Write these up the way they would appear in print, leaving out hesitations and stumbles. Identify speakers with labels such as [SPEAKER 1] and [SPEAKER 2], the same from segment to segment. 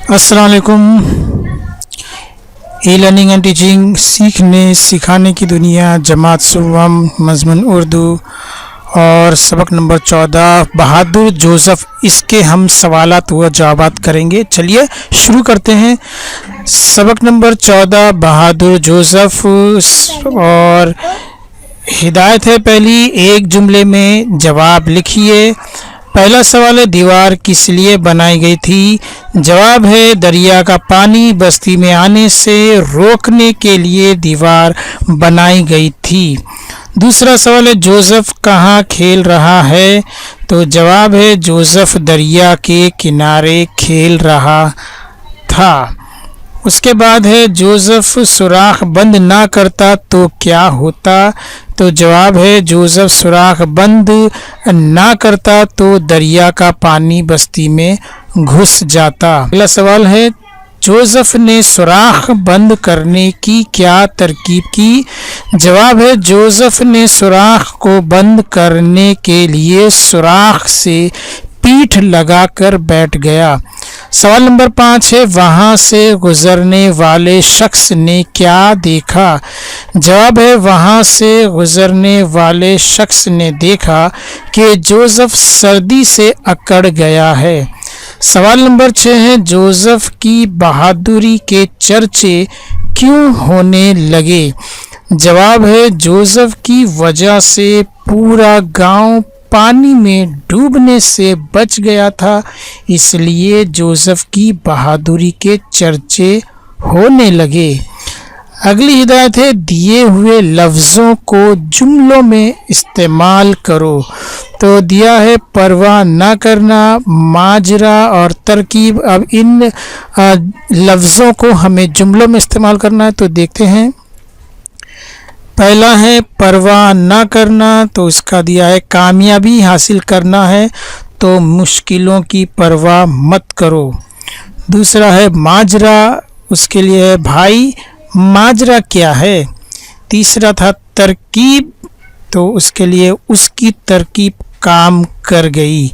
[SPEAKER 1] अस्सलाम वालेकुम। E learning and teaching सीखने सिखाने की दुनिया जमात सुवम मज़मून उर्दू और सबक नंबर 14 बहादुर जोसेफ, इसके हम सवालात व जवाबात करेंगे। चलिए शुरू करते हैं। सबक नंबर 14 बहादुर जोसेफ और हिदायत है पहली, एक जुमले में जवाब लिखिए। पहला सवाल है दीवार किस लिए बनाई गई थी? जवाब है दरिया का पानी बस्ती में आने से रोकने के लिए दीवार बनाई गई थी। दूसरा सवाल है जोसेफ कहाँ खेल रहा है? तो जवाब है जोसेफ दरिया के किनारे खेल रहा था। उसके बाद है जोसेफ सुराख बंद ना करता तो क्या होता? तो जवाब है जोसेफ सुराख बंद ना करता तो दरिया का पानी बस्ती में घुस जाता। अगला सवाल है जोसेफ ने सुराख बंद करने की क्या तरकीब की? जवाब है जोसेफ ने सुराख को बंद करने के लिए सुराख से पीठ लगाकर बैठ गया। सवाल नंबर 5 है वहां से गुजरने वाले शख्स ने क्या देखा? जवाब है वहां से गुजरने वाले शख्स ने देखा कि जोसेफ सर्दी से अकड़ गया है। सवाल नंबर 6 है जोसेफ की बहादुरी के चर्चे क्यों होने लगे? जवाब है जोसेफ की वजह से पूरा गांव पानी में डूबने से बच गया था, इसलिए जोसेफ की बहादुरी के चर्चे होने लगे। अगली हिदायत है दिए हुए लफ्ज़ों को जुमलों में इस्तेमाल करो। तो दिया है परवाह ना करना, माजरा और तरकीब। अब इन लफ्ज़ों को हमें जुमलों में इस्तेमाल करना है, तो देखते हैं। पहला है परवाह ना करना, तो इसका दिया है कामयाबी हासिल करना है तो मुश्किलों की परवाह मत करो। दूसरा है माजरा, उसके लिए है भाई माजरा क्या है। तीसरा था तरकीब, तो उसके लिए उसकी तरकीब काम कर गई।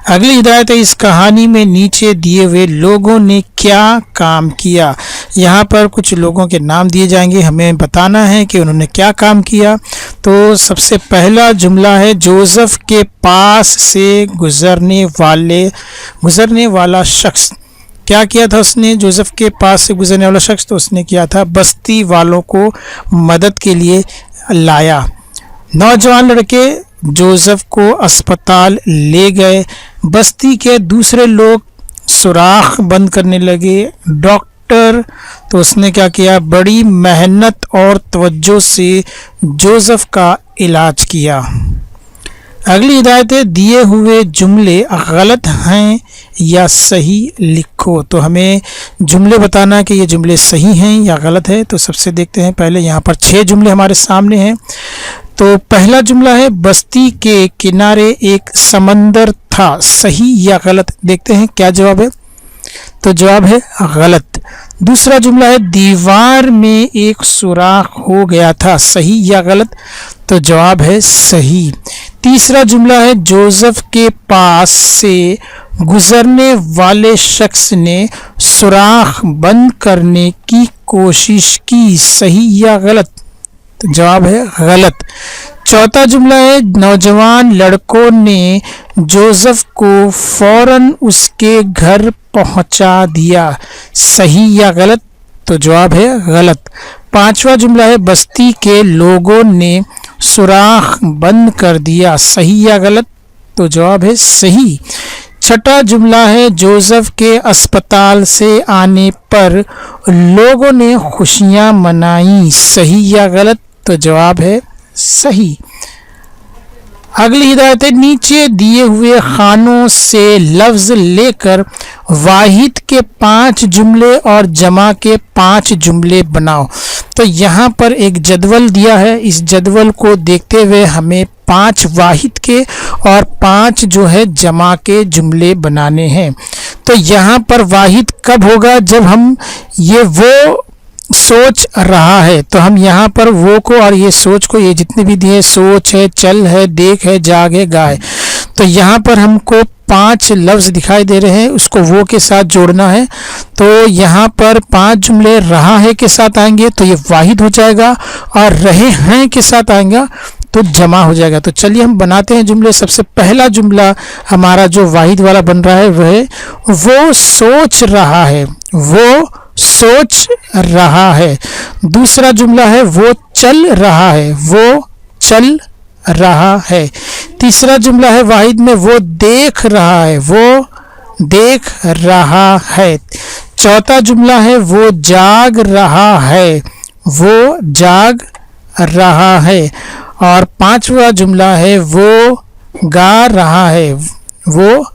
[SPEAKER 1] अगली हिदायत है इस कहानी में नीचे दिए हुए लोगों ने क्या काम किया। यहाँ पर कुछ लोगों के नाम दिए जाएंगे, हमें बताना है कि उन्होंने क्या काम किया। तो सबसे पहला जुमला है जोसेफ के पास से गुजरने वाला शख्स क्या किया था उसने? जोसेफ के पास से गुजरने वाला शख्स तो उसने किया था बस्ती वालों को मदद के लिए लाया। नौजवान लड़के जोसेफ को अस्पताल ले गए। बस्ती के दूसरे लोग सुराख बंद करने लगे। डॉक्टर तो उसने क्या किया? बड़ी मेहनत और तवज्जो से जोसेफ का इलाज किया। अगली हिदायत है दिए हुए जुमले गलत हैं या सही लिखो। तो हमें जुमले बताना है कि ये जुमले सही हैं या गलत है। तो सबसे देखते हैं, पहले यहाँ पर 6 जुमले हमारे सामने हैं। तो पहला जुमला है बस्ती के किनारे एक समंदर था, सही या गलत? देखते हैं क्या जवाब है। तो जवाब है गलत। दूसरा जुमला है दीवार में एक सुराख हो गया था, सही या गलत? तो जवाब है सही। तीसरा जुमला है जोसेफ के पास से गुजरने वाले शख्स ने सुराख बंद करने की कोशिश की, सही या गलत? तो जवाब है गलत। चौथा जुमला है नौजवान लड़कों ने जोसेफ को फौरन उसके घर पहुंचा दिया, सही या गलत? तो जवाब है गलत। पांचवा जुमला है बस्ती के लोगों ने सुराख बंद कर दिया, सही या गलत? तो जवाब है सही। छठा जुमला है जोसेफ के अस्पताल से आने पर लोगों ने खुशियां मनाई, सही या गलत? तो जवाब है सही। अगली हिदायत है नीचे दिए हुए खानों से लफ्ज लेकर वाहिद के 5 जुमले और जमा के 5 जुमले बनाओ। तो यहाँ पर एक जदवल दिया है, इस जदवल को देखते हुए हमें 5 वाहिद के और 5 जो है जमा के जुमले बनाने हैं। तो यहाँ पर वाहिद कब होगा? जब हम ये वो सोच रहा है, तो हम यहाँ पर वो को और ये सोच को, ये जितने भी दिए सोच है, चल है, देख है, जाग है, गा है, تو यहाँ पर हमको 5 लफ्ज़ दिखाई दे रहे हैं, उसको वो के साथ जोड़ना है। तो यहाँ पर 5 जुमले रहा है के साथ आएंगे तो ये वाहिद हो जाएगा, और रहे हैं के साथ आएगा तो जमा हो जाएगा। तो चलिए हम बनाते हैं जुमले। सबसे पहला जुमला हमारा जो वाहिद वाला बन रहा है वह है वो सोच रहा है, वो सोच रहा है। दूसरा जुमला है वो चल रहा है, वो चल रहा है। तीसरा जुमला है वाहिद में वो देख रहा है, वो देख रहा है। चौथा जुमला है वो जाग रहा है, वो जाग रहा है। और पांचवा जुमला है वो गा रहा है, वो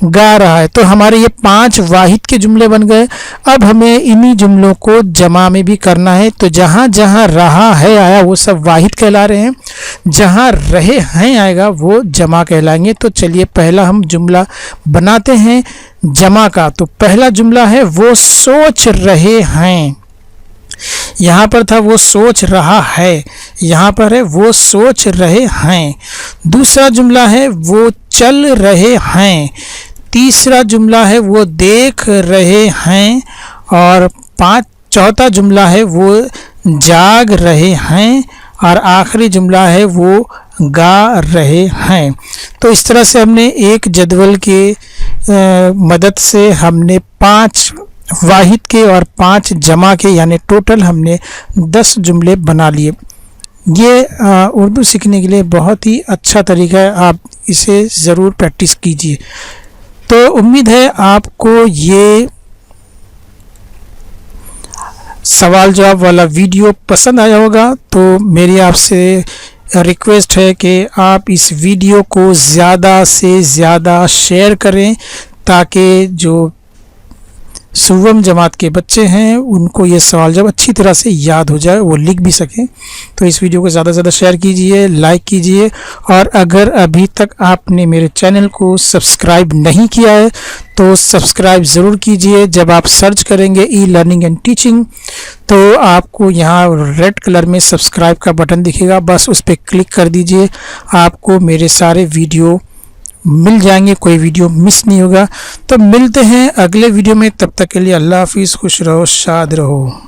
[SPEAKER 1] गा रहा है। तो हमारे ये 5 वाहिद के जुमले बन गए। अब हमें इन्हीं जुमलों को जमा में भी करना है। तो जहाँ जहाँ रहा है आया वो सब वाहिद कहला रहे हैं, जहाँ रहे हैं आएगा वो जमा कहलाएंगे। तो चलिए पहला हम जुमला बनाते हैं जमा का। तो पहला जुमला है वो सोच रहे हैं, यहाँ पर था वो सोच रहा है, यहाँ पर है वो सोच रहे हैं। दूसरा जुमला है वो चल रहे हैं। तीसरा जुमला है वो देख रहे हैं। और चौथा जुमला है वो जाग रहे हैं। और आखिरी जुमला है वो गा रहे हैं। तो इस तरह से हमने एक जदवल के मदद से हमने 5 वाहिद के और 5 जमा के यानी टोटल हमने 10 जुमले बना लिए। ये उर्दू सीखने के लिए बहुत ही अच्छा तरीका है, आप इसे ज़रूर प्रैक्टिस कीजिए। तो उम्मीद है आपको ये सवाल जवाब वाला वीडियो पसंद आया होगा। तो मेरी आपसे रिक्वेस्ट है कि आप इस वीडियो को ज़्यादा से ज़्यादा शेयर करें ताकि जो सुवम जमात के बच्चे हैं उनको ये सवाल जब अच्छी तरह से याद हो जाए, वो लिख भी सकें। तो इस वीडियो को ज़्यादा से ज़्यादा शेयर कीजिए, लाइक कीजिए। और अगर अभी तक आपने मेरे चैनल को सब्सक्राइब नहीं किया है तो सब्सक्राइब ज़रूर कीजिए। जब आप सर्च करेंगे ई लर्निंग एंड टीचिंग तो आपको यहाँ रेड कलर में सब्सक्राइब का बटन दिखेगा, बस उस पर क्लिक कर दीजिए। आपको मेरे सारे वीडियो मिल जाएंगे, कोई वीडियो मिस नहीं होगा। तो मिलते हैं अगले वीडियो में, तब तक के लिए अल्लाह हाफिज़, खुश रहो, शाद रहो।